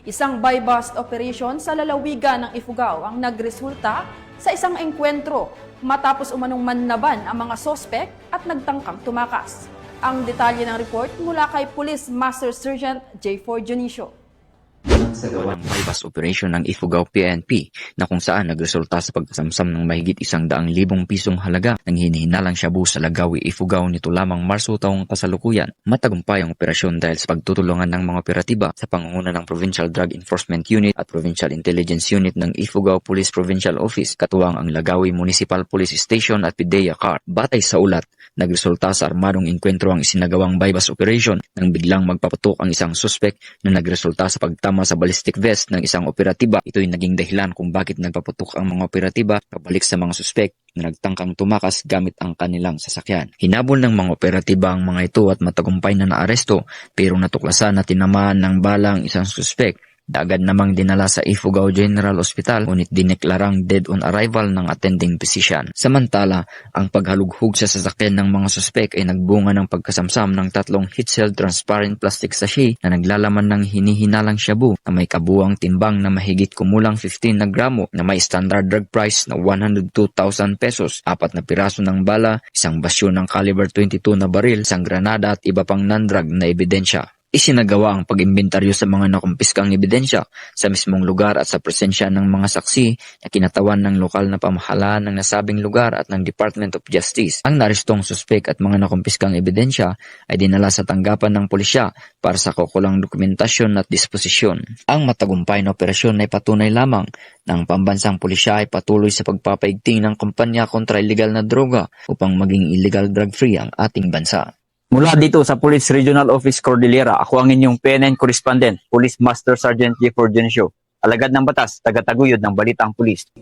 Isang buy-bust operation sa lalawigan ng Ifugao ang nagresulta sa isang engkwentro matapos umanong manlaban ang mga sospek at nagtangkang tumakas. Ang detalye ng report mula kay Police Master Sergeant J4 Junicio. Sa gawang buy-bust operation ng Ifugao PNP na kung saan nagresulta sa pagkasamsam ng mahigit 100,000 pisong halaga ng hinihinalang shabu sa Lagawi, Ifugao nito lamang Marso taong kasalukuyan. Matagumpay ang operasyon dahil sa pagtutulungan ng mga operatiba sa pangunguna ng Provincial Drug Enforcement Unit at Provincial Intelligence Unit ng Ifugao Police Provincial Office, katuwang ang Lagawi Municipal Police Station at PIDEA CAR. Batay sa ulat, nagresulta sa armadong engkwentro ang isinagawang buy-bust operation nang biglang magpaputok ang isang suspek na nagresulta sa pagtama sa ballistic vest ng isang operatiba. Ito'y naging dahilan kung bakit nagpaputok ang mga operatiba pabalik sa mga suspek na nagtangkang tumakas gamit ang kanilang sasakyan. Hinabol ng mga operatiba ang mga ito at matagumpay na naaresto, pero natuklasan na tinamaan ng bala ang isang suspek. Agad namang dinala sa Ifugao General Hospital, ngunit dineklarang dead on arrival ng attending physician. Samantala, ang paghalughog sa sasakyan ng mga suspek ay nagbunga ng pagkasamsam ng 3 heat-sealed transparent plastic sachet na naglalaman ng hinihinalang shabu na may kabuang timbang na mahigit kumulang 15 na gramo na may standard drug price na 102,000 pesos, 4 na piraso ng bala, isang basyo ng caliber 22 na baril, isang granada at iba pang non-drug na ebidensya. Isinagawa ang pag-imbentaryo sa mga nakumpiskang ebidensya sa mismong lugar at sa presensya ng mga saksi na kinatawan ng lokal na pamahalaan ng nasabing lugar at ng Department of Justice. Ang narestong suspek at mga nakumpiskang ebidensya ay dinala sa tanggapan ng pulisya para sa kaukulang dokumentasyon at disposisyon. Ang matagumpay na operasyon ay patunay lamang na ang pambansang pulisya ay patuloy sa pagpapaigting ng kampanya kontra illegal na droga upang maging illegal drug-free ang ating bansa. Mula dito sa Police Regional Office Cordillera, ako ang inyong PNN Correspondent, Police Master Sergeant J4 Junicio. Alagad ng batas, taga-taguyod ng Balitang Pulis.